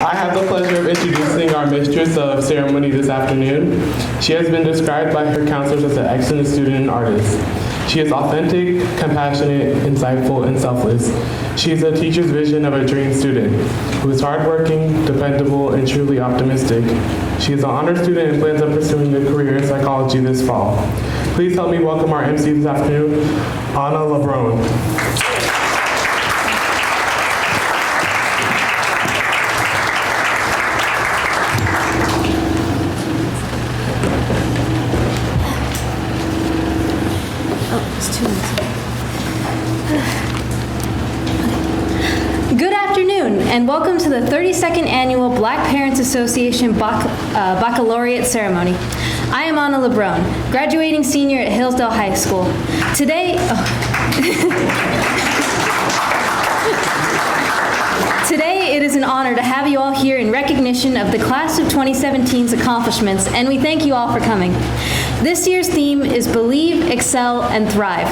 I have the pleasure of introducing our mistress of ceremony this afternoon. She has been described by her counselors as an excellent student and artist. She is authentic, compassionate, insightful, and selfless. She is a teacher's vision of a dream student who is hardworking, dependable, and truly optimistic. She is an honor student and plans on pursuing a career in psychology this fall. Please help me welcome our MC this afternoon, Anna LeBron. Good afternoon, and welcome to the 32nd Annual Black Parents Association Baccalaureate Ceremony. I am Anna LeBron, graduating senior at Hillsdale High School. Today, it is an honor to have you all here in recognition of the Class of 2017's accomplishments, and we thank you all for coming. This year's theme is Believe, Excel, and Thrive.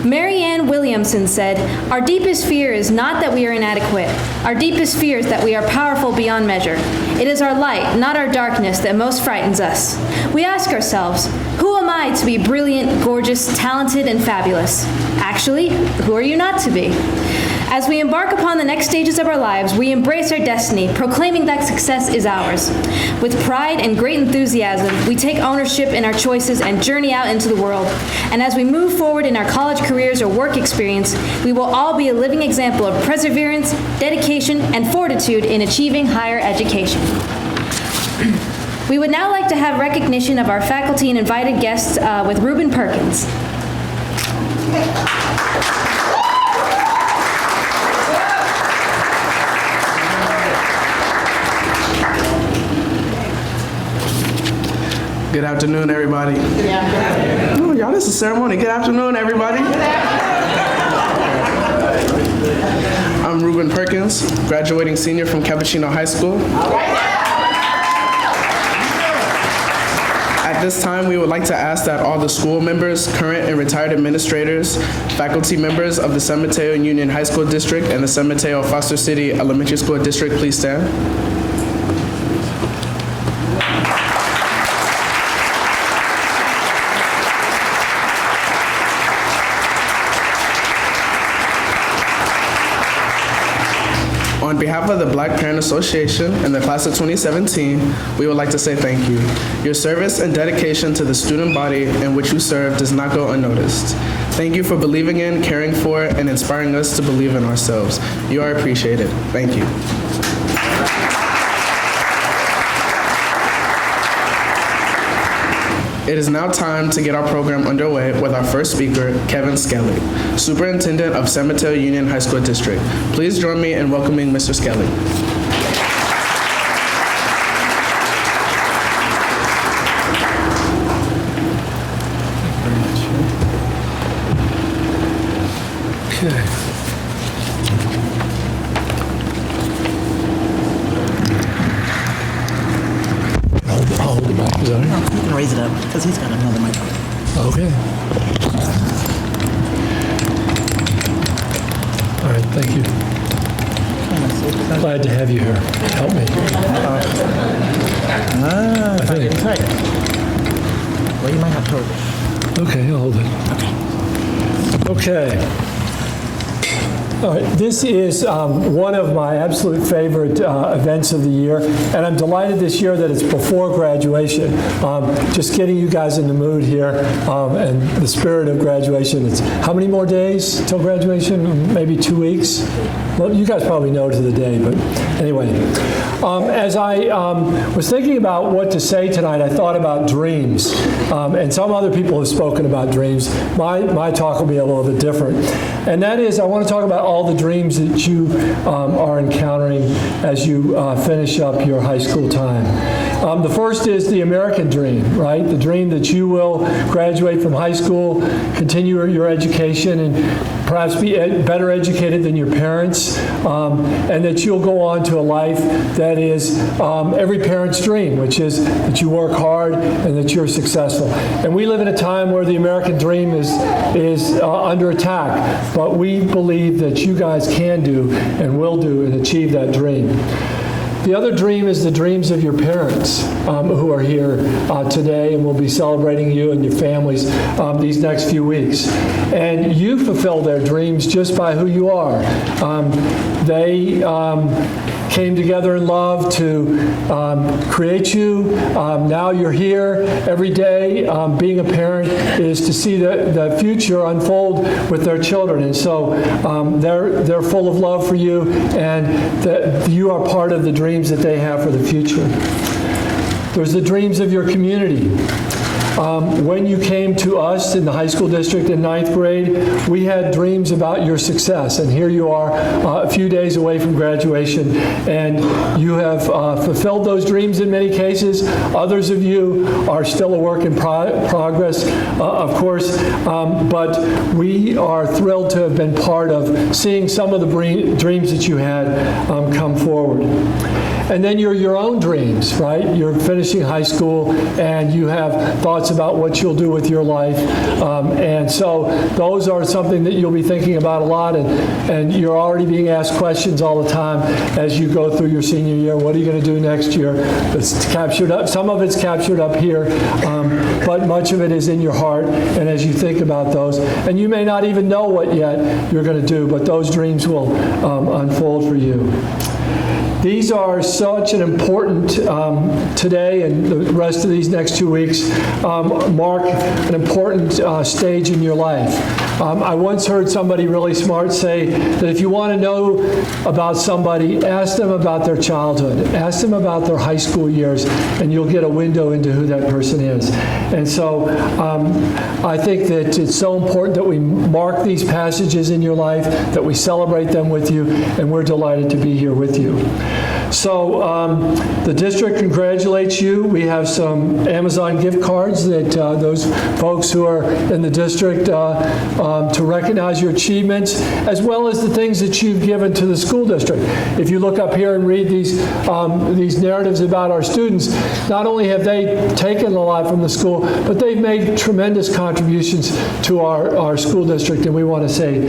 Mary Ann Williamson said, "Our deepest fear is not that we are inadequate. Our deepest fear is that we are powerful beyond measure. It is our light, not our darkness, that most frightens us." We ask ourselves, who am I to be brilliant, gorgeous, talented, and fabulous? Actually, who are you not to be? As we embark upon the next stages of our lives, we embrace our destiny, proclaiming that success is ours. With pride and great enthusiasm, we take ownership in our choices and journey out into the world. And as we move forward in our college careers or work experience, we will all be a living example of perseverance, dedication, and fortitude in achieving higher education. We would now like to have recognition of our faculty and invited guests with Reuben Perkins. Good afternoon, everybody. Good afternoon. Oh, y'all, this is a ceremony. Good afternoon, everybody. I'm Reuben Perkins, graduating senior from Cappuccino High School. At this time, we would like to ask that all the school members, current and retired administrators, faculty members of the San Mateo Union High School District and the San Mateo Foster City Elementary School District please stand. On behalf of the Black Parent Association and the Class of 2017, we would like to say thank you. Your service and dedication to the student body in which you serve does not go unnoticed. Thank you for believing in, caring for, and inspiring us to believe in ourselves. You are appreciated. Thank you. It is now time to get our program underway with our first speaker, Kevin Skelly, Superintendent of San Mateo Union High School District. Please join me in welcoming Mr. Skelly. Okay. I'll hold the mic, is that all right? You can raise it up, because he's got another microphone. Okay. All right, thank you. Glad to have you here. Help me. I think. Right. Well, you might have to hold it. Okay, I'll hold it. Okay. All right, this is one of my absolute favorite events of the year, and I'm delighted this year that it's before graduation. Just getting you guys in the mood here and the spirit of graduation. It's how many more days till graduation? Maybe 2 weeks? Well, you guys probably know to the day, but anyway. As I was thinking about what to say tonight, I thought about dreams, and some other people have spoken about dreams. My talk will be a little bit different, and that is I want to talk about all the dreams that you are encountering as you finish up your high school time. The first is the American dream, right? The dream that you will graduate from high school, continue your education, and perhaps be better educated than your parents, and that you'll go on to a life that is every parent's dream, which is that you work hard and that you're successful. And we live in a time where the American dream is under attack, but we believe that you guys can do and will do and achieve that dream. The other dream is the dreams of your parents who are here today, and will be celebrating you and your families these next few weeks. And you fulfill their dreams just by who you are. They came together in love to create you. Now you're here every day. Being a parent is to see the future unfold with their children. And so they're full of love for you, and that you are part of the dreams that they have for the future. There's the dreams of your community. When you came to us in the high school district in 9th grade, we had dreams about your success. And here you are a few days away from graduation, and you have fulfilled those dreams in many cases. Others of you are still a work in progress, of course, but we are thrilled to have been part of seeing some of the dreams that you had come forward. And then your own dreams, right? You're finishing high school, and you have thoughts about what you'll do with your life. And so those are something that you'll be thinking about a lot, and you're already being asked questions all the time as you go through your senior year. What are you going to do next year? It's captured up. Some of it's captured up here, but much of it is in your heart, and as you think about those. And you may not even know what yet you're going to do, but those dreams will unfold for you. These are such an important, today and the rest of these next 2 weeks, mark an important stage in your life. I once heard somebody really smart say that if you want to know about somebody, ask them about their childhood, ask them about their high school years, and you'll get a window into who that person is. And so I think that it's so important that we mark these passages in your life, that we celebrate them with you, and we're delighted to be here with you. So the district congratulates you. We have some Amazon gift cards that those folks who are in the district to recognize your achievements, as well as the things that you've given to the school district. If you look up here and read these narratives about our students, not only have they taken a lot from the school, but they've made tremendous contributions to our school district, and we want to say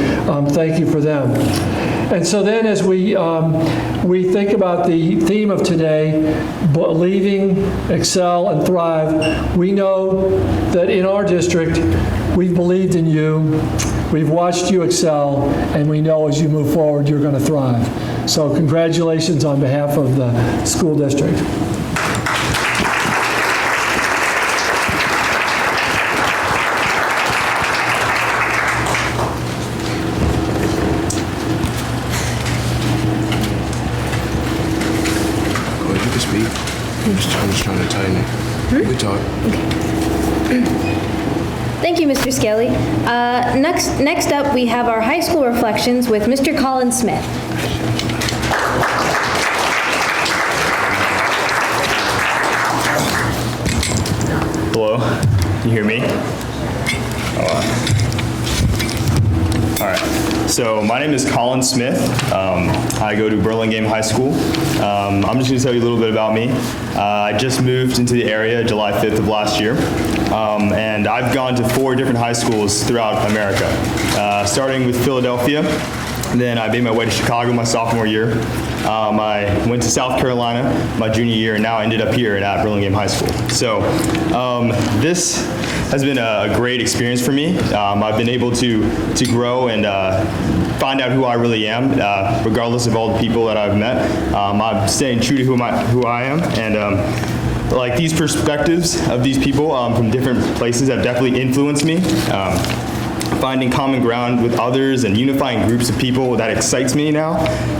thank you for them. And so then as we think about the theme of today, believing, excel, and thrive, we know that in our district, we've believed in you, we've watched you excel, and we know as you move forward, you're going to thrive. So congratulations on behalf of the school district. I'm just trying to tighten it. We talk. Thank you, Mr. Skelly. Next up, we have our high school reflections with Mr. Colin Smith. Hello, can you hear me? All right, so my name is Colin Smith. I go to Burlingame High School. I'm just going to tell you a little bit about me. I just moved into the area July 5th of last year, and I've gone to 4 different high schools throughout America, starting with Philadelphia. Then I made my way to Chicago my sophomore year. I went to South Carolina my junior year, and now I ended up here at Burlingame High School. So this has been a great experience for me. I've been able to grow and find out who I really am, regardless of all the people that I've met. I'm staying true to who I am, and like these perspectives of these people from different places have definitely influenced me. Finding common ground with others and unifying groups of people, that excites me now.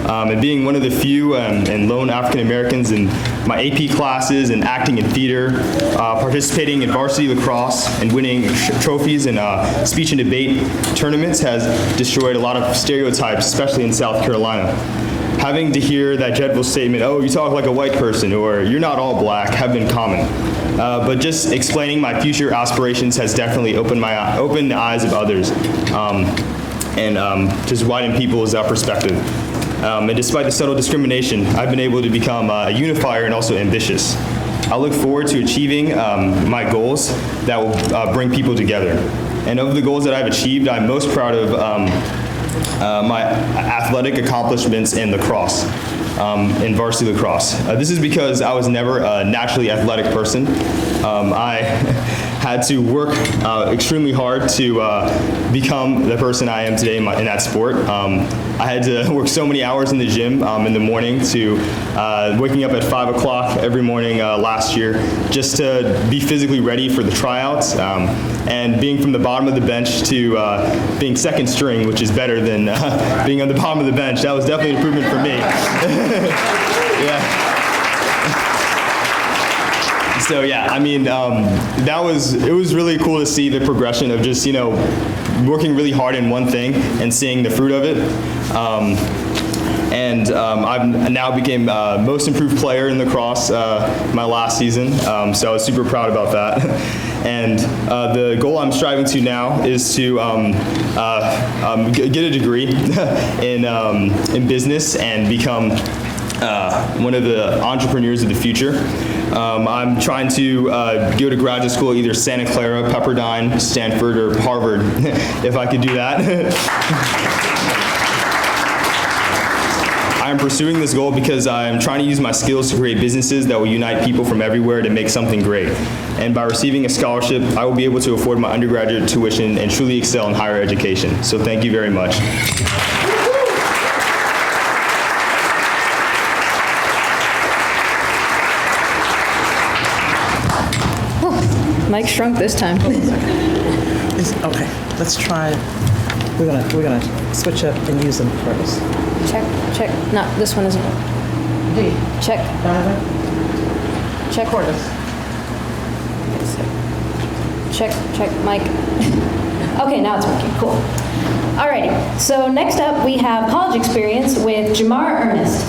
And being one of the few and lone African Americans in my AP classes and acting in theater, participating in varsity lacrosse and winning trophies in speech and debate tournaments has destroyed a lot of stereotypes, especially in South Carolina. Having to hear that dreadful statement, "Oh, you talk like a white person," or "You're not all black," have been common. But just explaining my future aspirations has definitely opened the eyes of others, and just widened people's perspective. And despite the subtle discrimination, I've been able to become a unifier and also ambitious. I look forward to achieving my goals that will bring people together. And of the goals that I've achieved, I'm most proud of my athletic accomplishments in lacrosse. in varsity lacrosse. This is because I was never a naturally athletic person. I had to work extremely hard to become the person I am today in that sport. I had to work so many hours in the gym in the morning, to waking up at 5 o'clock every morning last year just to be physically ready for the tryouts, and being from the bottom of the bench to being second string, which is better than being on the bottom of the bench. That was definitely an improvement for me. Yeah. So yeah, I mean, it was really cool to see the progression of just, working really hard in one thing and seeing the fruit of it. I've now became most improved player in lacrosse my last season, so I was super proud about that. And the goal I'm striving to now is to get a degree in business and become one of the entrepreneurs of the future. I'm trying to go to graduate school, either Santa Clara, Pepperdine, Stanford, or Harvard, if I could do that. I'm pursuing this goal because I'm trying to use my skills to create businesses that will unite people from everywhere to make something great. And by receiving a scholarship, I will be able to afford my undergraduate tuition and truly excel in higher education. So thank you very much. Mike shrunk this time. Okay, let's try. We're gonna switch up and use them first. Check. No, this one isn't. Check. Check. Check, Mike. Okay, now it's working. Cool. Alrighty. So next up, we have college experience with Jamar Ernest.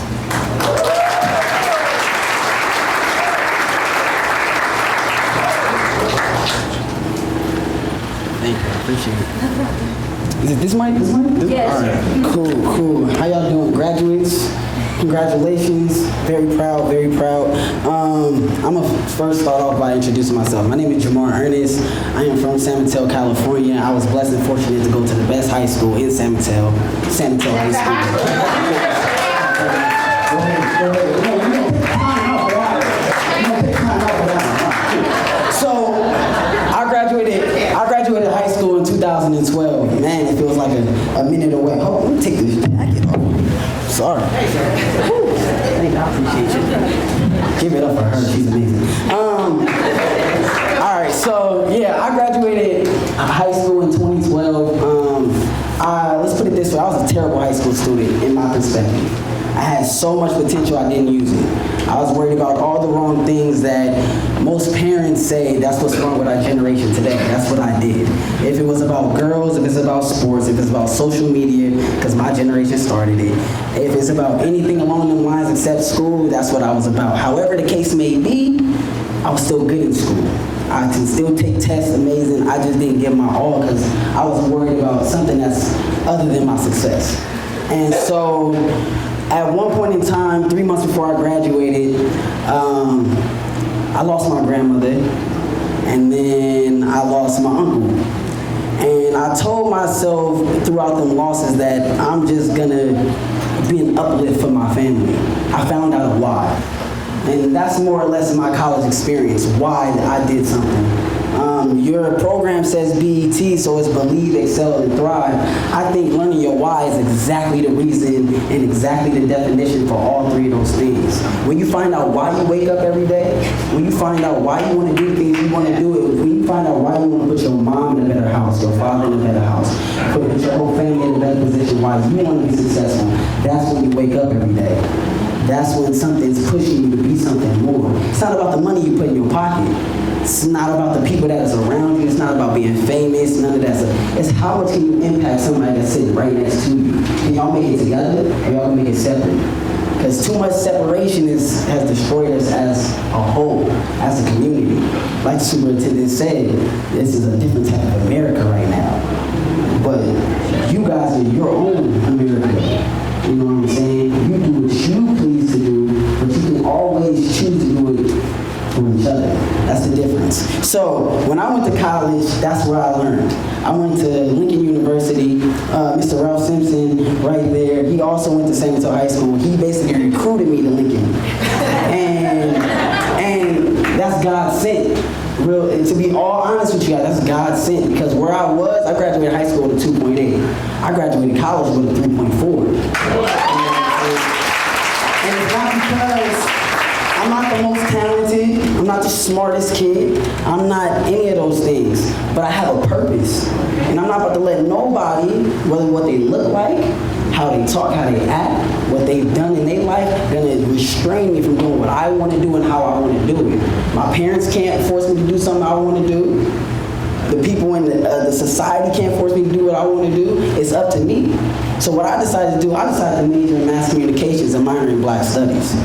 Thank you. I appreciate it. Is it this mic? Yes. All right. Cool. How y'all doing, graduates? Congratulations. Very proud. I'm going to first start off by introducing myself. My name is Jamar Ernest. I am from San Mateo, California. I was blessed and fortunate to go to the best high school in San Mateo High School. So, I graduated high school in 2012. Man, it feels like a minute away. Oh, let me take this jacket off. Sorry. Thank you, I appreciate you. Give it up for her, she's amazing. All right, so yeah, I graduated high school in 2012. Let's put it this way, I was a terrible high school student in my perspective. I had so much potential, I didn't use it. I was worried about all the wrong things that most parents say that's what's wrong with our generation today. That's what I did. If it was about girls, if it's about sports, if it's about social media, because my generation started it. If it's about anything along those lines except school, that's what I was about. However the case may be, I was still good in school. I can still take tests, amazing. I just didn't give my all because I was worried about something that's other than my success. And so, at one point in time, 3 months before I graduated, I lost my grandmother, and then I lost my uncle. And I told myself throughout them losses that I'm just gonna be an uplift for my family. I found out why. And that's more or less my college experience, why I did something. Your program says BET, so it's Believe, Excel, and Thrive. I think learning your why is exactly the reason and exactly the definition for all three of those things. When you find out why you wake up every day, when you find out why you want to do things you want to do it, when you find out why you want to put your mom in a better house, your father in a better house, put your whole family in a better position, why you want to be successful, that's when you wake up every day. That's when something's pushing you to be something more. It's not about the money you put in your pocket. It's not about the people that is around you. It's not about being famous. None of that stuff. It's how much can you impact somebody that's sitting right next to you. Can y'all make it together or y'all make it separate? Because too much separation has destroyed us as a whole, as a community. Like the superintendent said, this is a different type of America right now. But you guys are your own America. You know what I'm saying? You do what you please to do, but you can always choose to do it for each other. That's the difference. balance. So when I went to college, that's where I learned. I went to Lincoln University. Mr. Ralph Simpson, right there, he also went to San Mateo High School. He basically recruited me to Lincoln. And that's God sent. And to be all honest with you guys, that's God sent, because where I was, I graduated high school with a 2.8. I graduated college with a 3.4. And it's not because I'm not the most talented, I'm not the smartest kid, I'm not any of those things, but I have a purpose. And I'm not about to let nobody, whether what they look like, how they talk, how they act, what they've done in their life, gonna restrain me from doing what I want to do and how I want to do it. My parents can't force me to do something I want to do. The people in the society can't force me to do what I want to do. It's up to me. So what I decided to do, I decided to major in mass communications and minor in black studies.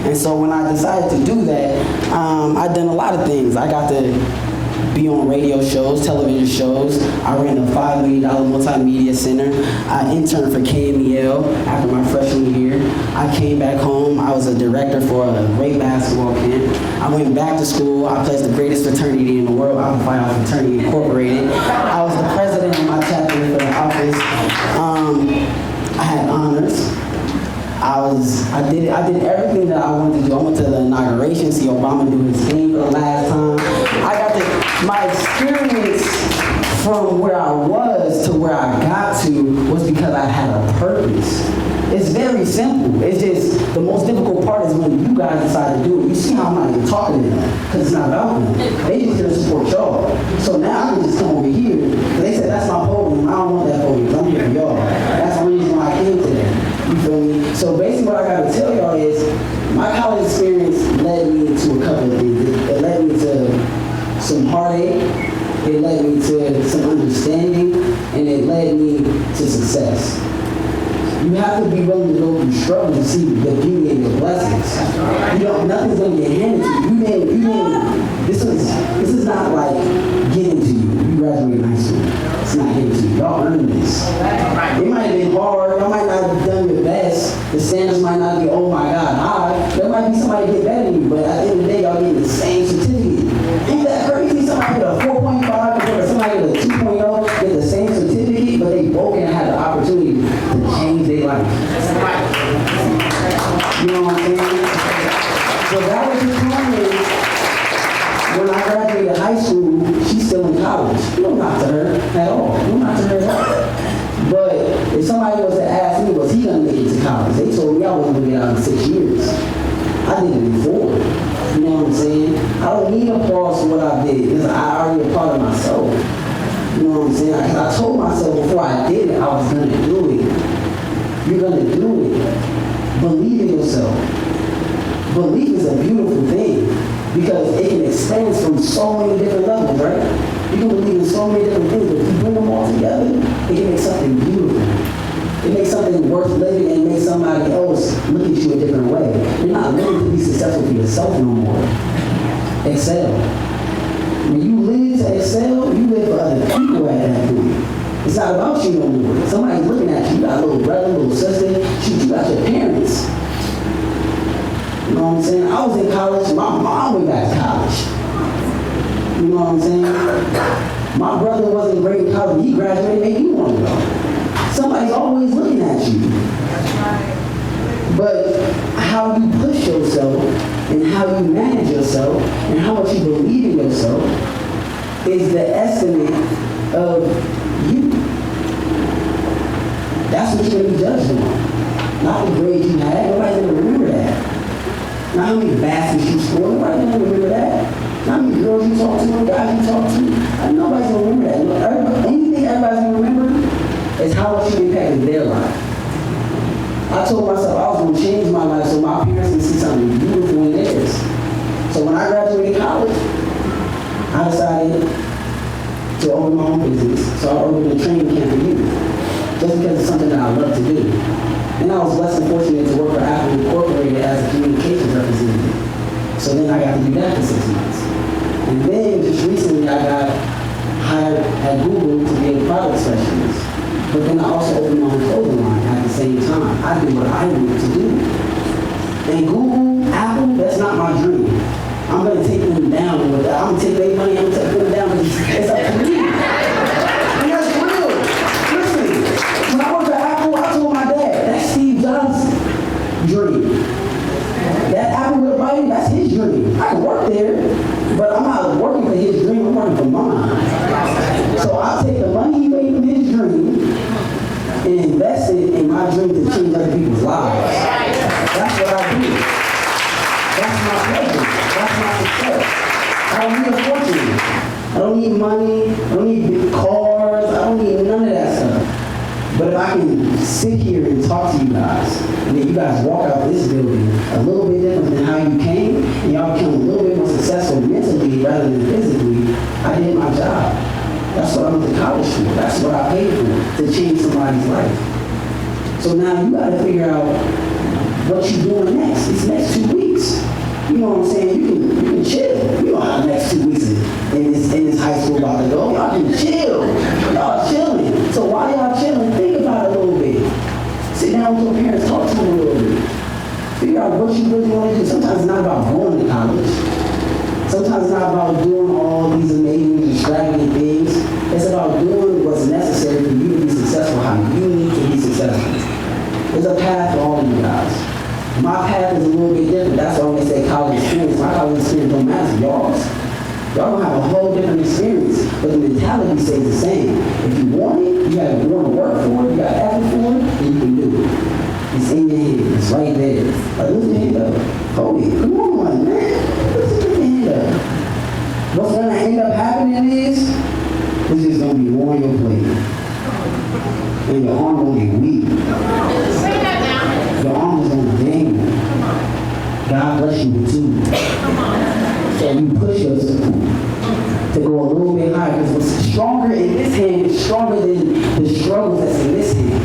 And so when I decided to do that, I've done a lot of things. I got to be on radio shows, television shows. I ran a $5 million multimedia center. I interned for KMEL after my freshman year. I came back home. I was a director for a great basketball camp. I went back to school. I pledged the greatest fraternity in the world, Alpha Phi Alpha Fraternity Incorporated. I was the president of my chapter for the office. I had honors. I did everything that I wanted to do. I went to the inauguration, see Obama do his thing for the last time. My experience from where I was to where I got to was because I had a purpose. It's very simple. It's just the most difficult part is when you guys decide to do it. You see how I'm not even talking to them because it's not about them. They just here to support y'all. So now I can just come over here. They said that's my podium. I don't want that podium because I'm here for y'all. That's the reason why I came today. You feel me? So basically what I got to tell y'all is my college experience led me to a couple of things. It led me to some heartache, it led me to some understanding, and it led me to success. You have to be willing to go through struggle to see the beauty and the blessings. Nothing's gonna get handed to you. This is not like getting to you. You graduated high school. It's not getting to you. Y'all earned this. It might have been hard. Y'all might not have done your best. The standards might not be, oh my God, high. There might be somebody get better than you, but at the end of the day, y'all getting the same certificate. Ain't that crazy? Somebody get a 4.5 compared to somebody get a 2.0, get the same certificate, but they both can have the opportunity to change their life. You know what I'm saying? So that was the time when I graduated high school, she's still in college. You don't knock to her at all. You don't knock to her at all. But if somebody was to ask me, was he going to make it to college? They told me I wasn't going to get out in 6 years. I did it before. You know what I'm saying? I don't need applause for what I did because I already applauded myself. You know what I'm saying? I told myself before I did it, I was going to do it. You're going to do it. Believe in yourself. Belief is a beautiful thing because it can expand from so many different levels, right? You can believe in so many different things, but if you bring them all together, it can make something beautiful. It makes something worth living and make somebody else look at you a different way. You're not living to be successful for yourself no more. Excel. When you live to excel, you live for other people at that point. It's not about you no more. Somebody's looking at you. You got a little brother, little sister. Shoot, you got your parents. You know what I'm saying? I was in college. My mom went back to college. You know what I'm saying? My brother wasn't great in college. He graduated, maybe he wanted to go. Somebody's always looking at you. But how you push yourself and how you manage yourself and how much you believe in yourself is the estimate of you. That's what you're going to be judged on. Not the grades you had. Nobody's going to remember that. Not how many baskets you scored. Nobody's going to remember that. Not how many girls you talk to or guys you talk to. Nobody's going to remember that. Anything everybody's going to remember is how much you impacted their life. I told myself I was going to change my life so my parents can see something beautiful in theirs. So when I graduated college, I decided to open my own business. So I opened a training camp for youth, just because it's something that I love to do. And I was less than fortunate to work for Apple Incorporated as a communications representative. So then I got to do that for 6 months. And then just recently I got hired at Google to be a product specialist. But then I also opened my own clothing line at the same time. I did what I wanted to do. And Google, Apple, that's not my dream. I'm going to take them down with that. I'm gonna take their money, I'm gonna put it down, but it's up to me. And that's real. Listen, when I worked at Apple, I told my dad, that's Steve Jobs' dream. That Apple with a bite, that's his dream. I can work there, but I'm not working for his dream, I'm working for mine. So I'll take the money he made from his dream and invest it in my dream to change other people's lives. That's what I do. That's my pleasure. That's my success. I don't need a fortune. I don't need money. I don't need big cars. I don't need none of that stuff. But if I can sit here and talk to you guys, and then you guys walk out this building a little bit different than how you came, and y'all become a little bit more successful mentally rather than physically, I did my job. That's what I went to college for. That's what I paid for, to change somebody's life. So now you gotta figure out what you're doing next. These next 2 weeks. You know what I'm saying? You can chill. You know how the next 2 weeks in this high school about to go. Y'all can chill. Y'all chilling. So while y'all chilling, think about it a little bit. Sit down with your parents, talk to them a little bit. Figure out what you really want to do. Sometimes it's not about going to college. Sometimes it's not about doing all these amazing, extravagant things. It's about doing what's necessary for you to be successful, how you need to be successful. There's a path for all of you guys. My path is a little bit different. That's why when they say college experience, my college experience don't matter. Y'all's. Y'all gonna have a whole different experience, but the mentality stays the same. If you want it, you have to want to work for it, you got effort for it, then you can do it. It's in your hand. It's right there. Like, lift your hand up. Hold it. Come on, man. Lift your hand up. What's gonna end up happening is, it's just gonna be more on your plate. And your arm gonna get weak. Your arm is gonna dangle. God bless you with two. So you push yourself to go a little bit higher, because what's stronger in this hand is stronger than the struggles that's in this hand.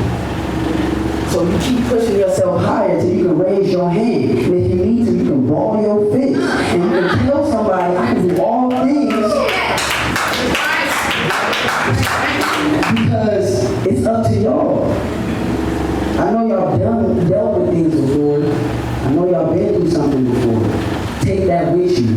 So you keep pushing yourself higher till you can raise your hand. And if you need to, you can ball your fist. And you can tell somebody, I can do all things. Because it's up to y'all. I know y'all dealt with things before. I know y'all been through something before. Take that with you.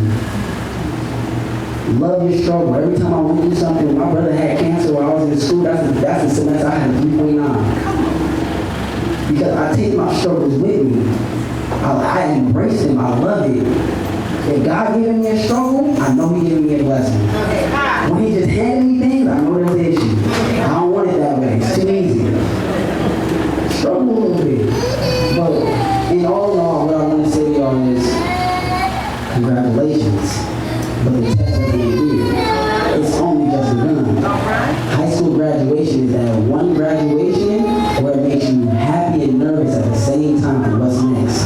Love your struggle. Every time I went through something, when my brother had cancer while I was in school, that's the semester I had 3.9. Because I take my struggles with me. I embrace them. I love it. If God giving me a struggle, I know He giving me a blessing. When He just handed me things, I know there's an issue. I don't want it that way. It's too easy. Struggle a little bit. But in all, what I want to say to y'all is, congratulations. But the test of the year, it's only just begun. High school graduation is that one graduation where it makes you happy and nervous at the same time. What's next?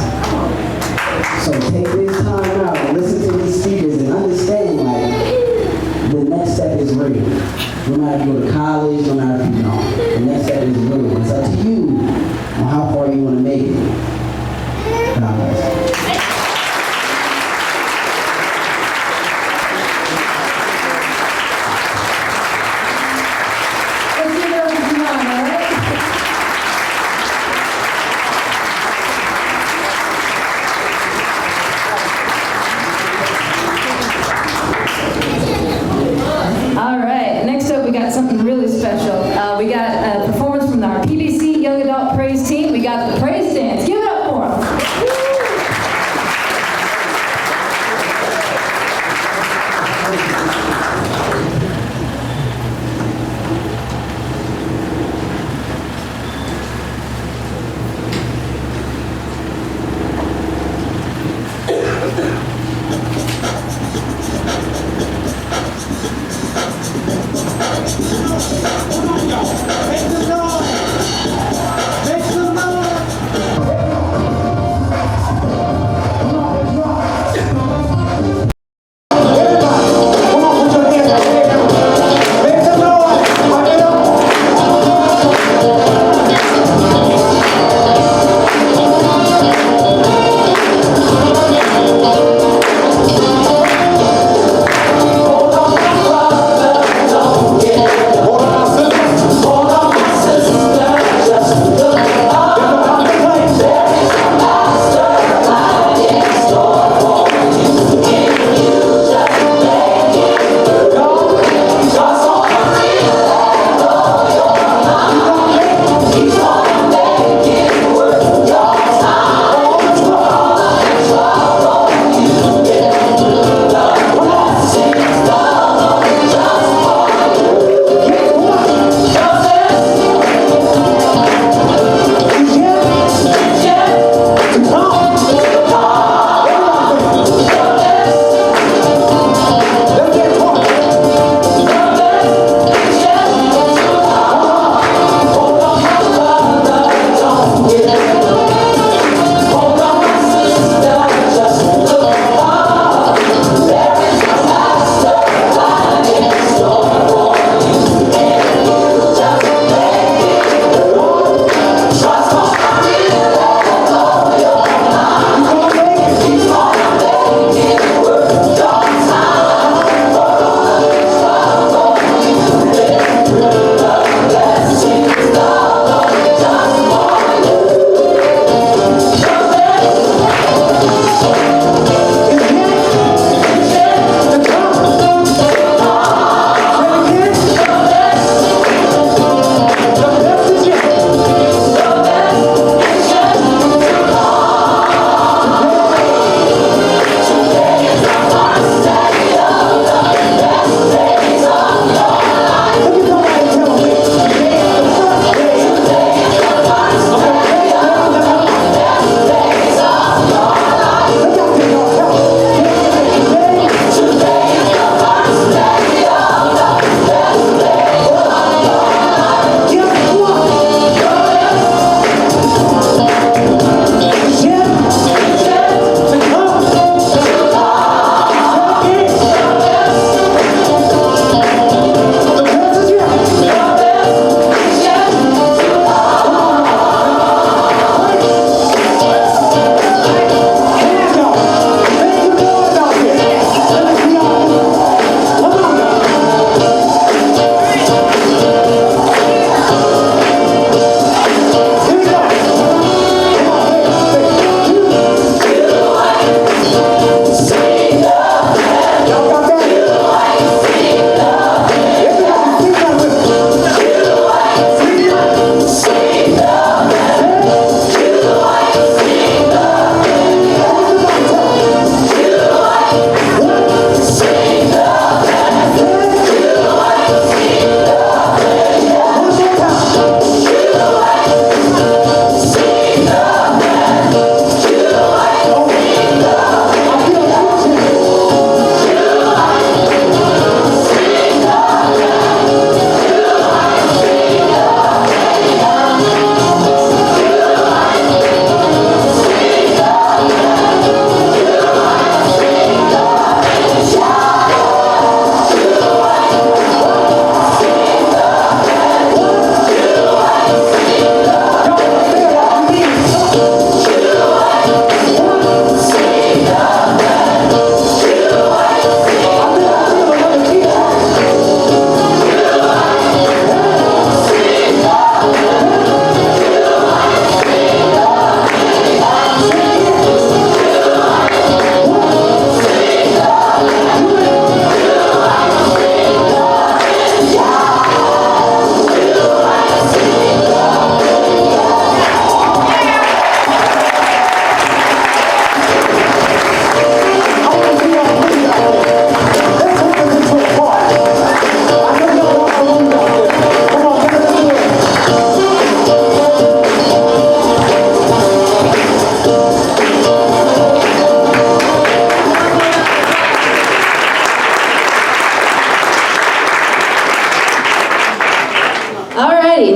So take this time out and listen to these speakers and understand, like, the next step is real. No matter if you go to college, no matter if you don't. The next step is real. It's up to you on how far you want to make it. God bless.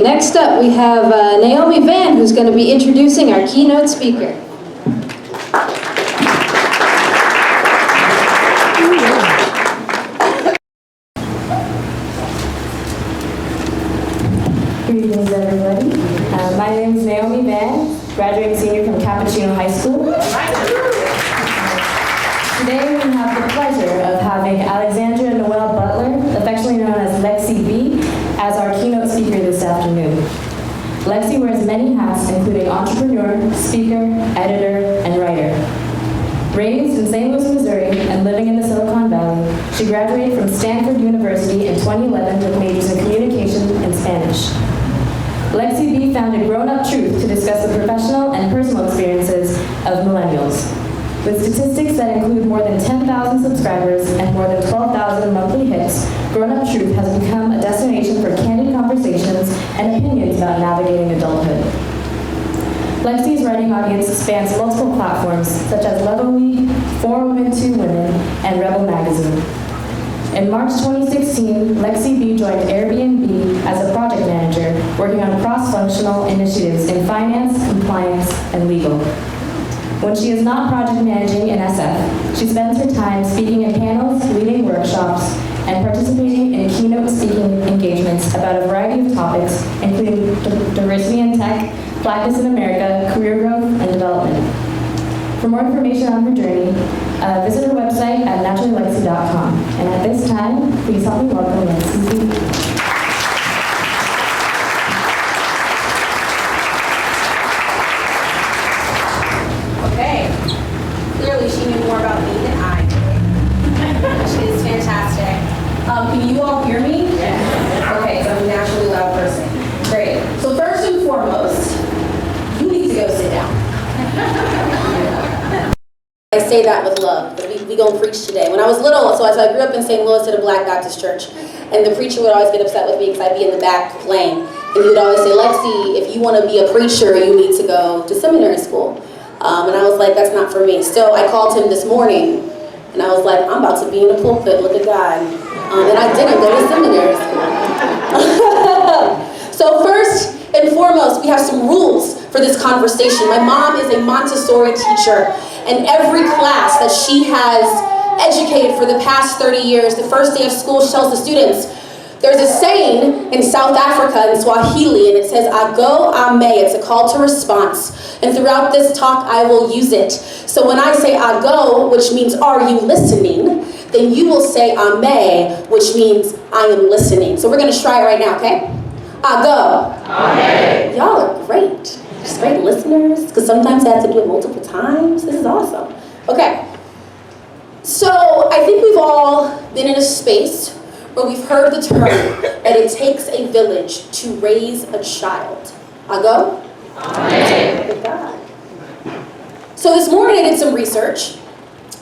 next up we have Naomi Van, who's going to be introducing our keynote speaker. Greetings, everybody. My name is Naomi Van, graduating senior from Cappuccino High School. Today we have the pleasure of having Alexandra Noel Butler, affectionately known as Lexi B, as our keynote speaker this afternoon. Lexi wears many hats, including entrepreneur, speaker, editor, and writer. Raised in St. Louis, Missouri, and living in the Silicon Valley, she graduated from Stanford University in 2011 with majors in communication and Spanish. Lexi B founded Grown Up Truth to discuss the professional and personal experiences of millennials. With statistics that include more than 10,000 subscribers and more than 12,000 monthly hits, Grown Up Truth has become a destination for candid conversations and opinions about navigating adulthood. Lexi's writing audience spans multiple platforms such as Lovely, 4 Women, 2 Women, and Rebel Magazine. In March 2016, Lexi B joined Airbnb as a project manager, working on cross-functional initiatives in finance, compliance, and legal. When she is not project managing in SF, she spends her time speaking at panels, leading workshops, and participating in keynote speaking engagements about a variety of topics, including diversity in tech, Blackness in America, career growth, and development. For more information on her journey, visit her website at naturallylexi.com. And at this time, please help me welcome Lexi B. She knew more about me than I did. She is fantastic. Can you all hear me? Yeah. Okay, so I'm a naturally loud person. Great. So first and foremost, you need to go sit down. I say that with love, but we gonna preach today. When I was little, so I grew up in St. Louis at a Black Baptist church, and the preacher would always get upset with me because I'd be in the back playing. And he would always say, Lexi, if you want to be a preacher, you need to go to seminary school. And I was like, that's not for me. So I called him this morning, and I was like, I'm about to be in the pulpit, look at God. And I didn't go to seminary school. So first and foremost, we have some rules for this conversation. My mom is a Montessori teacher, and every class that she has educated for the past 30 years, the first day of school, she tells the students, there's a saying in South Africa in Swahili, and it says, Ago ame, it's a call to response. And throughout this talk, I will use it. So when I say ago, which means are you listening, then you will say ame, which means I am listening. So we're going to try it right now, okay? Ago. Ame. Y'all are great. Just great listeners, because sometimes I have to do it multiple times. This is awesome. Okay. So I think we've all been in a space where we've heard the term that it takes a village to raise a child. Ago? Amen. Good God. So this morning I did some research,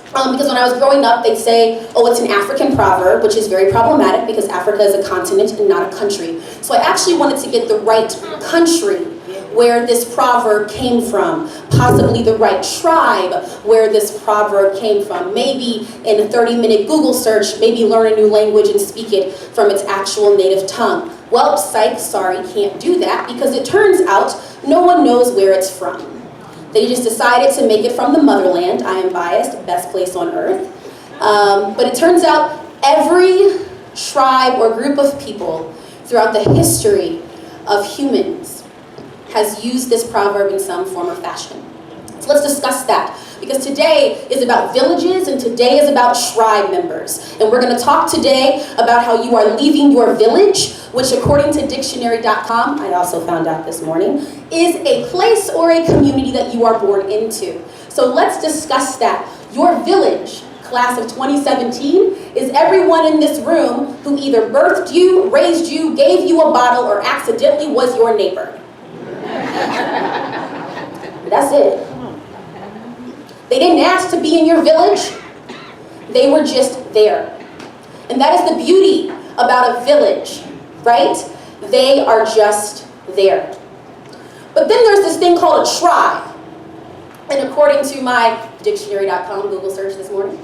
because when I was growing up, they'd say, oh, it's an African proverb, which is very problematic because Africa is a continent and not a country. So I actually wanted to get the right country where this proverb came from, possibly the right tribe where this proverb came from. Maybe in a 30-minute Google search, maybe learn a new language and speak it from its actual native tongue. Well, psych, sorry, can't do that because it turns out no one knows where it's from. They just decided to make it from the motherland. I am biased, best place on earth. But it turns out every tribe or group of people throughout the history of humans has used this proverb in some form or fashion. So let's discuss that, because today is about villages and today is about tribe members. And we're going to talk today about how you are leaving your village, which according to dictionary.com, I also found out this morning, is a place or a community that you are born into. So let's discuss that. Your village, class of 2017, is everyone in this room who either birthed you, raised you, gave you a bottle, or accidentally was your neighbor. That's it. They didn't ask to be in your village. They were just there. And that is the beauty about a village, right? They are just there. But then there's this thing called a tribe. And according to my dictionary.com Google search this morning,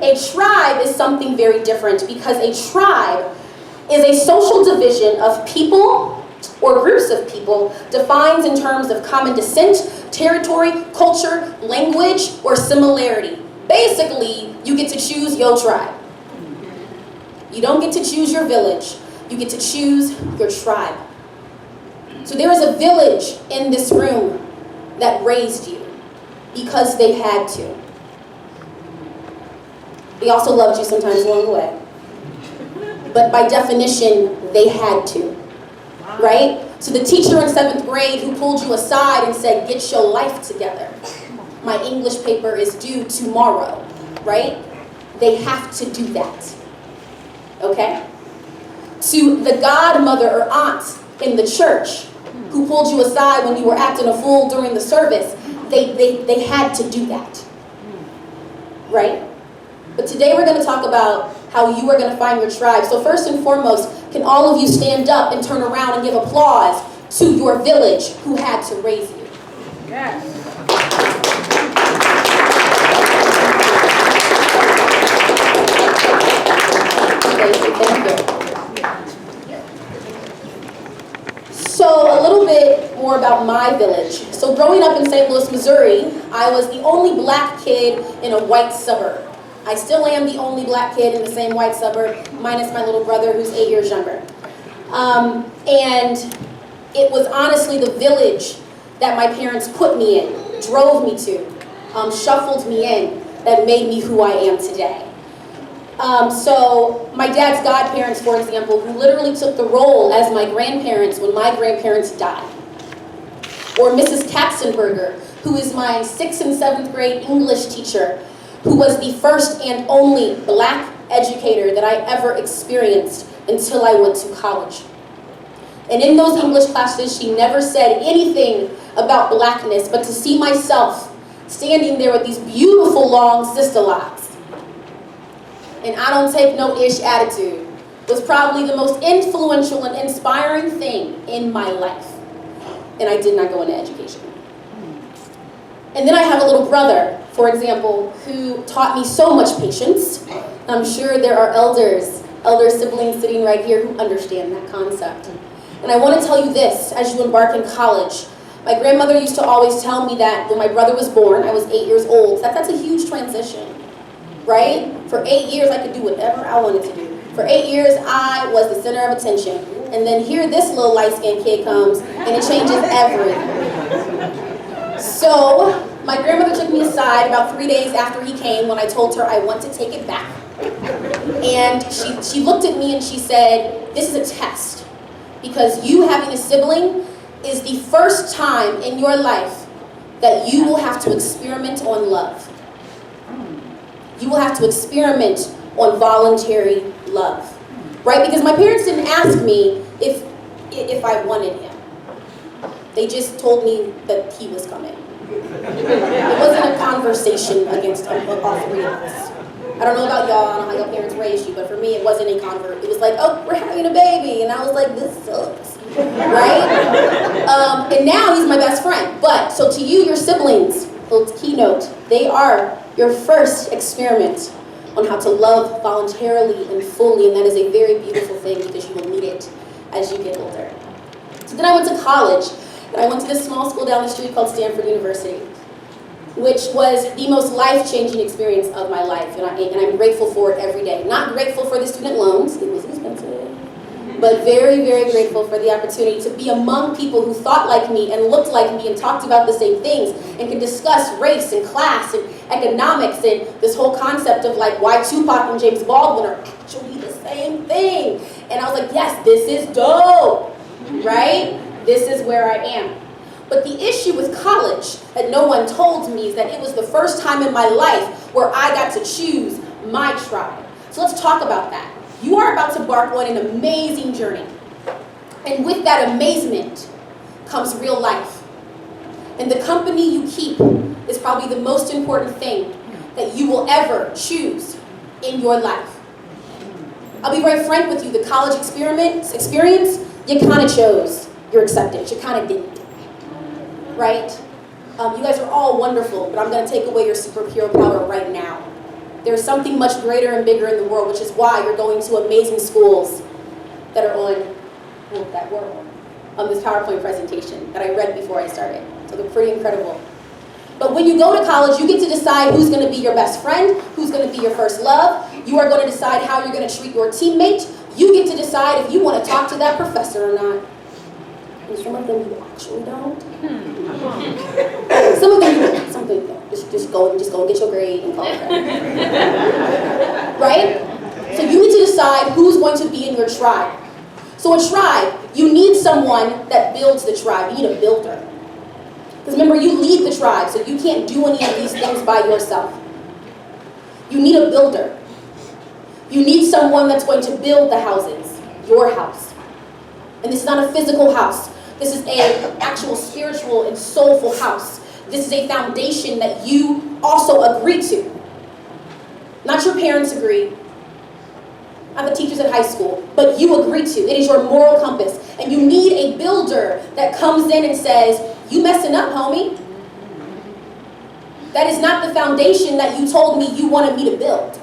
a tribe is something very different, because a tribe is a social division of people or groups of people defines in terms of common descent, territory, culture, language, or similarity. Basically, you get to choose your tribe. You don't get to choose your village. You get to choose your tribe. So there is a village in this room that raised you because they had to. They also loved you sometimes along the way. But by definition, they had to, right? So the teacher in 7th grade who pulled you aside and said, get your life together. My English paper is due tomorrow, right? They have to do that, okay? To the godmother or aunt in the church who pulled you aside when you were acting a fool during the service, they had to do that, right? But today we're going to talk about how you are going to find your tribe. So first and foremost, can all of you stand up and turn around and give applause to your village who had to raise you? Yes. Thank you. So a little bit more about my village. So growing up in St. Louis, Missouri, I was the only black kid in a white suburb. I still am the only black kid in the same white suburb, minus my little brother who's 8 years younger. And it was honestly the village that my parents put me in, drove me to, shuffled me in, that made me who I am today. So my dad's godparents, for example, who literally took the role as my grandparents when my grandparents died. Or Mrs. Katzenberger, who is my 6th and 7th grade English teacher, who was the first and only black educator that I ever experienced until I went to college. And in those English classes, she never said anything about blackness, but to see myself standing there with these beautiful long sister locks, and I don't take no ish attitude, was probably the most influential and inspiring thing in my life. And I did not go into education. And then I have a little brother, for example, who taught me so much patience. I'm sure there are elder siblings sitting right here who understand that concept. And I want to tell you this, as you embark in college, my grandmother used to always tell me that when my brother was born, I was 8 years old, that's a huge transition, right? For 8 years, I could do whatever I wanted to do. For 8 years, I was the center of attention. And then here this little light-skinned kid comes, and it changes everything. So my grandmother took me aside about 3 days after he came when I told her I want to take it back. And she looked at me and she said, this is a test. Because you having a sibling is the first time in your life that you will have to experiment on love. You will have to experiment on voluntary love. Right? Because my parents didn't ask me if I wanted him. They just told me that he was coming. It wasn't a conversation against all three of us. I don't know about y'all, I don't know how your parents raised you, but for me it wasn't a convert. It was like, oh, we're having a baby. And I was like, this sucks, right? And now he's my best friend. But, so to you, your siblings, little keynote, they are your first experiment on how to love voluntarily and fully, and that is a very beautiful thing because you will need it as you get older. So then I went to college, and I went to this small school down the street called Stanford University, which was the most life-changing experience of my life, and I'm grateful for it every day. Not grateful for the student loans, it was expensive, but very, very grateful for the opportunity to be among people who thought like me and looked like me and talked about the same things and could discuss race and class and economics and this whole concept of like why Tupac and James Baldwin are actually the same thing. And I was like, yes, this is dope, right? This is where I am. But the issue with college that no one told me is that it was the first time in my life where I got to choose my tribe. So let's talk about that. You are about to embark on an amazing journey. And with that amazement comes real life. And the company you keep is probably the most important thing that you will ever choose in your life. I'll be very frank with you, the college experience, you kind of chose your acceptance. You kind of didn't. Right? You guys are all wonderful, but I'm going to take away your superhero power right now. There's something much greater and bigger in the world, which is why you're going to amazing schools that are on that world. this PowerPoint presentation that I read before I started. So they're pretty incredible. But when you go to college, you get to decide who's going to be your best friend, who's going to be your first love. You are going to decide how you're going to treat your teammate. You get to decide if you want to talk to that professor or not. And some of them you actually don't. Some of them you don't. Some of them you don't. Just go and get your grade and call it right? So you need to decide who's going to be in your tribe. So a tribe, you need someone that builds the tribe. You need a builder. Because remember, you lead the tribe, so you can't do any of these things by yourself. You need a builder. You need someone that's going to build the houses, your house. And this is not a physical house. This is an actual spiritual and soulful house. This is a foundation that you also agree to. Not your parents agree, not the teachers at high school, but you agree to. It is your moral compass. And you need a builder that comes in and says, you messing up, homie. That is not the foundation that you told me you wanted me to build.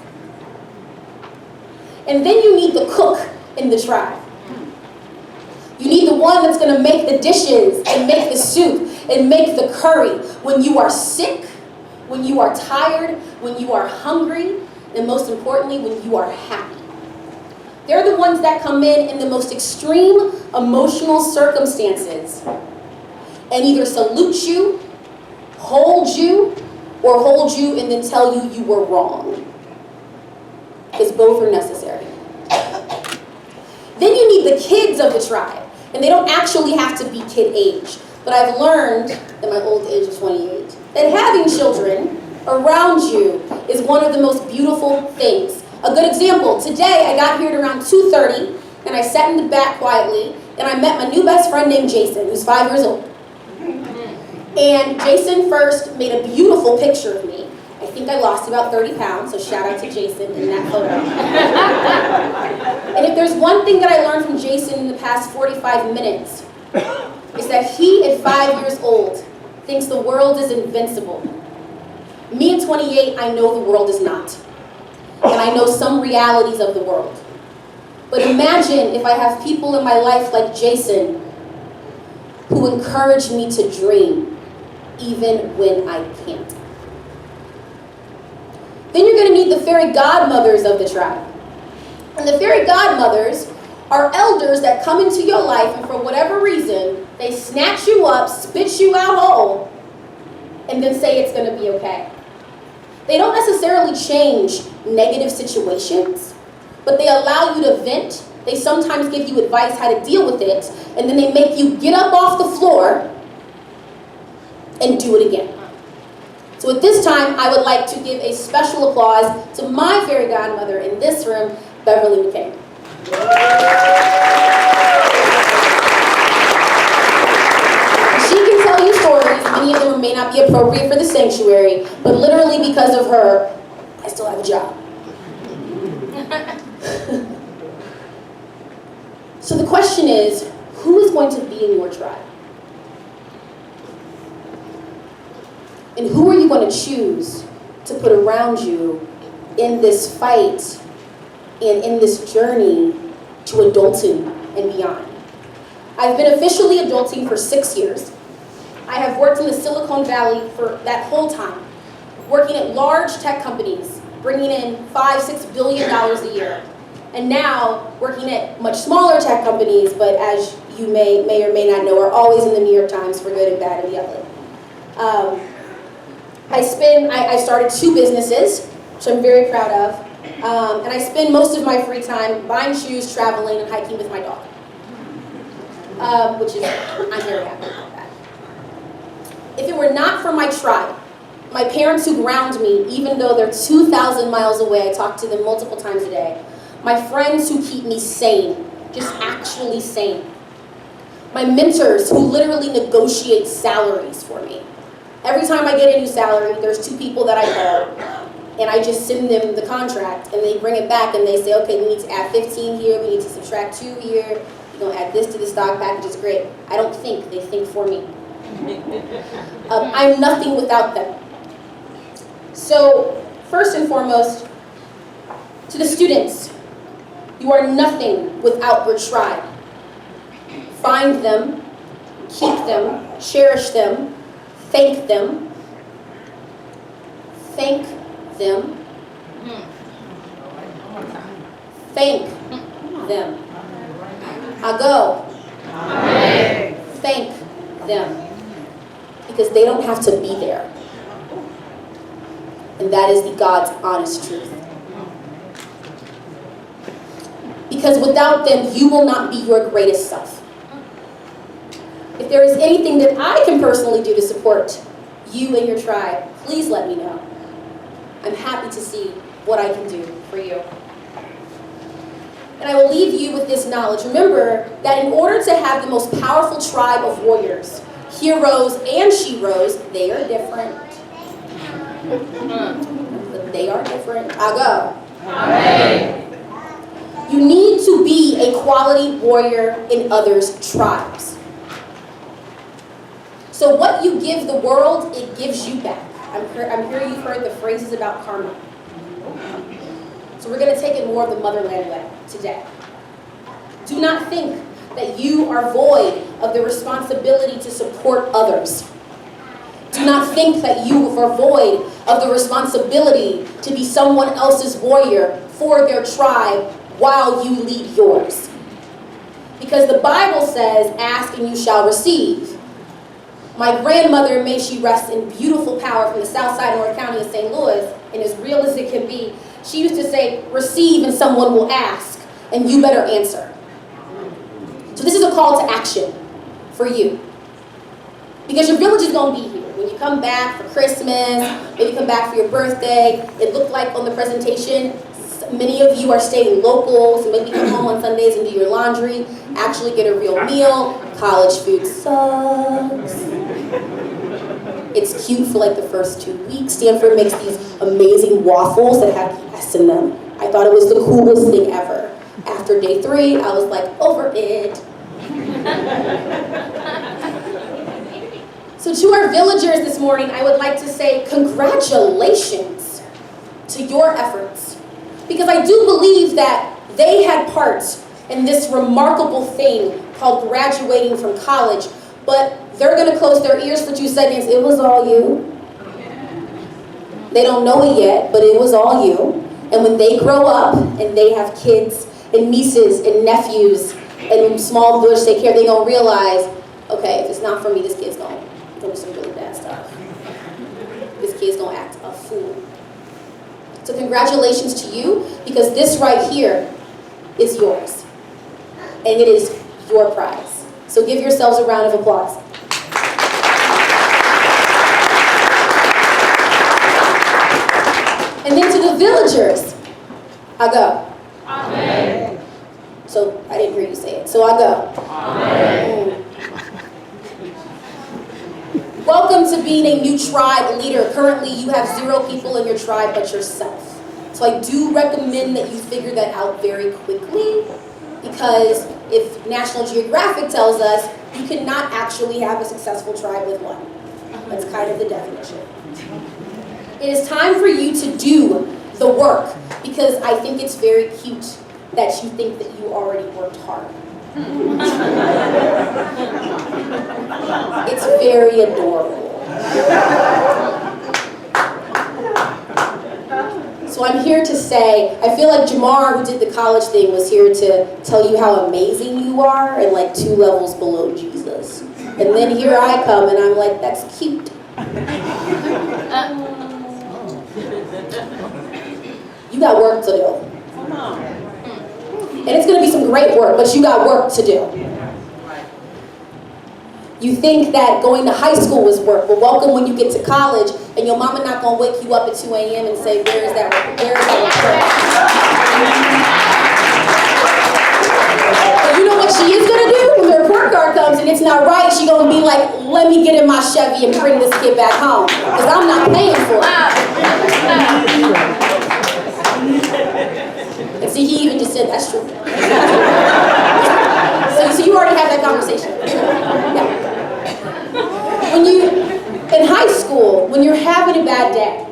And then you need the cook in the tribe. You need the one that's going to make the dishes and make the soup and make the curry when you are sick, when you are tired, when you are hungry, and most importantly, when you are happy. They're the ones that come in the most extreme emotional circumstances and either salute you, hold you, or hold you and then tell you you were wrong. Because both are necessary. Then you need the kids of the tribe. And they don't actually have to be kid age. But I've learned, at my old age of 28, that having children around you is one of the most beautiful things. A good example, today I got here at around 2:30, and I sat in the back quietly, and I met my new best friend named Jason, who's 5 years old. And Jason first made a beautiful picture of me. I think I lost about 30 pounds, so shout out to Jason in that photo. And if there's one thing that I learned from Jason in the past 45 minutes, is that he, at 5 years old, thinks the world is invincible. Me at 28, I know the world is not. And I know some realities of the world. But imagine if I have people in my life like Jason who encourage me to dream, even when I can't. Then you're going to need the fairy godmothers of the tribe. And the fairy godmothers are elders that come into your life, and for whatever reason, they snatch you up, spit you out whole, and then say it's going to be okay. They don't necessarily change negative situations, but they allow you to vent. They sometimes give you advice how to deal with it, and then they make you get up off the floor and do it again. So at this time, I would like to give a special applause to my fairy godmother in this room, Beverly McKay. She can tell you stories, many of them may not be appropriate for the sanctuary, but literally because of her, I still have a job. So the question is, who is going to be in your tribe? And who are you going to choose to put around you in this fight and in this journey to adulting and beyond? I've been officially adulting for 6 years. I have worked in the Silicon Valley for that whole time, working at large tech companies, bringing in $5-6 billion a year. And now working at much smaller tech companies, but as you may or may not know, are always in the New York Times for good and bad and the ugly. I started 2 businesses, which I'm very proud of, and I spend most of my free time buying shoes, traveling, and hiking with my dog, which is, I'm very happy about that. If it were not for my tribe, my parents who ground me, even though they're 2,000 miles away, I talk to them multiple times a day, my friends who keep me sane, just actually sane, my mentors who literally negotiate salaries for me. Every time I get a new salary, there's 2 people that I call, and I just send them the contract, and they bring it back, and they say, okay, we need to add 15 here, we need to subtract 2 here, you're going to add this to the stock package, it's great. I don't think, they think for me. I'm nothing without them. So, first and foremost, to the students, you are nothing without your tribe. Find them, keep them, cherish them, thank them. Thank them. Thank them. I go. Thank them. Because they don't have to be there. And that is the God's honest truth. Because without them, you will not be your greatest self. If there is anything that I can personally do to support you and your tribe, please let me know. I'm happy to see what I can do for you. And I will leave you with this knowledge. Remember that in order to have the most powerful tribe of warriors, heroes and sheroes, they are different. But they are different. I go. Amen. You need to be a quality warrior in others' tribes. So what you give the world, it gives you back. I'm sure you've heard the phrases about karma. So we're going to take it more of the motherland way today. Do not think that you are void of the responsibility to support others. Do not think that you are void of the responsibility to be someone else's warrior for their tribe while you lead yours. Because the Bible says, ask and you shall receive. My grandmother, may she rest in beautiful power, from the south side of North County of St. Louis, and as real as it can be, she used to say, receive and someone will ask, and you better answer. So this is a call to action for you. Because your village is going to be here. When you come back for Christmas, maybe come back for your birthday, it looked like on the presentation, many of you are staying local, so maybe come home on Sundays and do your laundry, actually get a real meal. College food sucks. It's cute for like the first 2 weeks. Stanford makes these amazing waffles that have yes in them. I thought it was the coolest thing ever. After day 3, I was like, over it. So to our villagers this morning, I would like to say congratulations to your efforts. Because I do believe that they had parts in this remarkable thing called graduating from college, but they're going to close their ears for 2 seconds. It was all you. They don't know it yet, but it was all you. And when they grow up and they have kids and nieces and nephews and small village take care, they're going to realize, okay, if it's not for me, this kid's going to do some really bad stuff. This kid's going to act a fool. So congratulations to you, because this right here is yours. And it is your prize. So give yourselves a round of applause. And then to the villagers, I go. Amen. So I didn't hear you say it. So I go. Amen. Welcome to being a new tribe leader. Currently, you have 0 people in your tribe but yourself. So I do recommend that you figure that out very quickly, because if National Geographic tells us, you cannot actually have a successful tribe with 1. That's kind of the definition. It is time for you to do the work, because I think it's very cute that you think that you already worked hard. It's very adorable. So I'm here to say, I feel like Jamar, who did the college thing, was here to tell you how amazing you are and like 2 levels below Jesus. And then here I come and I'm like, that's cute. You got work to do. And it's going to be some great work, but you got work to do. You think that going to high school was work, but welcome when you get to college, and your mama not going to wake you up at 2 a.m. and say, where is that report? But you know what she is going to do? When the report card comes and it's not right, she's going to be like, let me get in my Chevy and bring this kid back home, because I'm not paying for it. And see, he even just said, that's true. So you already had that conversation. Yeah. When you, in high school, when you're having a bad day,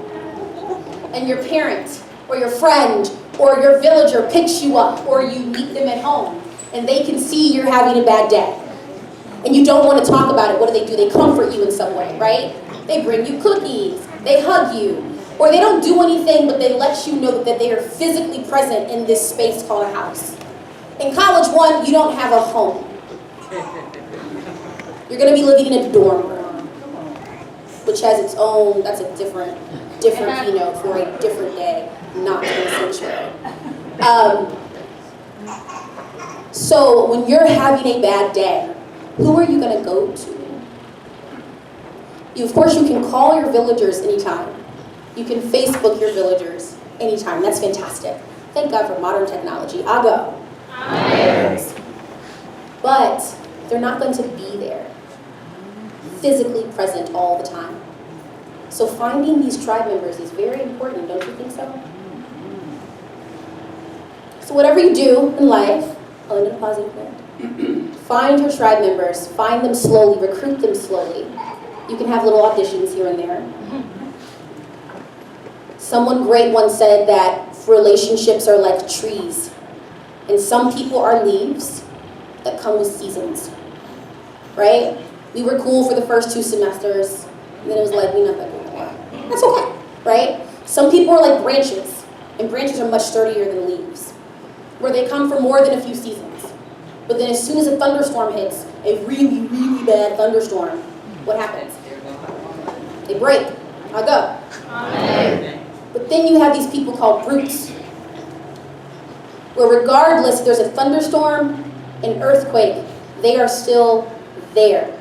and your parent, or your friend, or your villager picks you up, or you meet them at home, and they can see you're having a bad day, and you don't want to talk about it, what do? They comfort you in some way, right? They bring you cookies, they hug you, or they don't do anything, but they let you know that they are physically present in this space called a house. In college, one, you don't have a home. You're going to be living in a dorm room, which has its own, that's a different keynote for a different day, not in the sanctuary. So when you're having a bad day, who are you going to go to? Of course, you can call your villagers anytime. You can Facebook your villagers anytime. That's fantastic. Thank God for modern technology. I'll go. Yes. But they're not going to be there, physically present all the time. So finding these tribe members is very important, don't you think so? So whatever you do in life, I'll end up pausing here. Find your tribe members, find them slowly, recruit them slowly. You can have little auditions here and there. Someone great once said that relationships are like trees, and some people are leaves that come with seasons, right? We were cool for the first 2 semesters, and then it was like, we're not that cool anymore. That's okay, right? Some people are like branches, and branches are much sturdier than leaves, where they come for more than a few seasons. But then as soon as a thunderstorm hits, a really, really bad thunderstorm, what happens? They break. I go. Amen. But then you have these people called roots, where regardless if there's a thunderstorm, an earthquake, they are still there.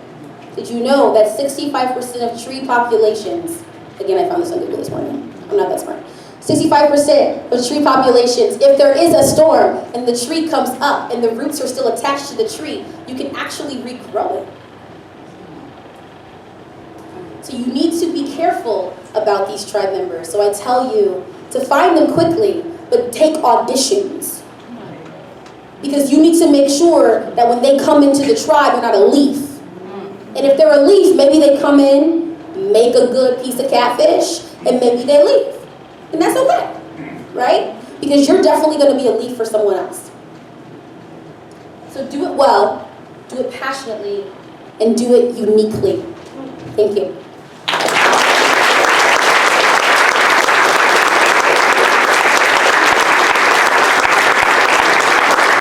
Did you know that 65% of tree populations, again I found this on Google this morning, I'm not that smart, 65% of tree populations, if there is a storm and the tree comes up and the roots are still attached to the tree, you can actually regrow it. So you need to be careful about these tribe members. So I tell you to find them quickly, but take auditions. Because you need to make sure that when they come into the tribe, they're not a leaf. And if they're a leaf, maybe they come in, make a good piece of catfish, and maybe they leave. And that's okay, right? Because you're definitely going to be a leaf for someone else. So do it well, do it passionately, and do it uniquely. Thank you.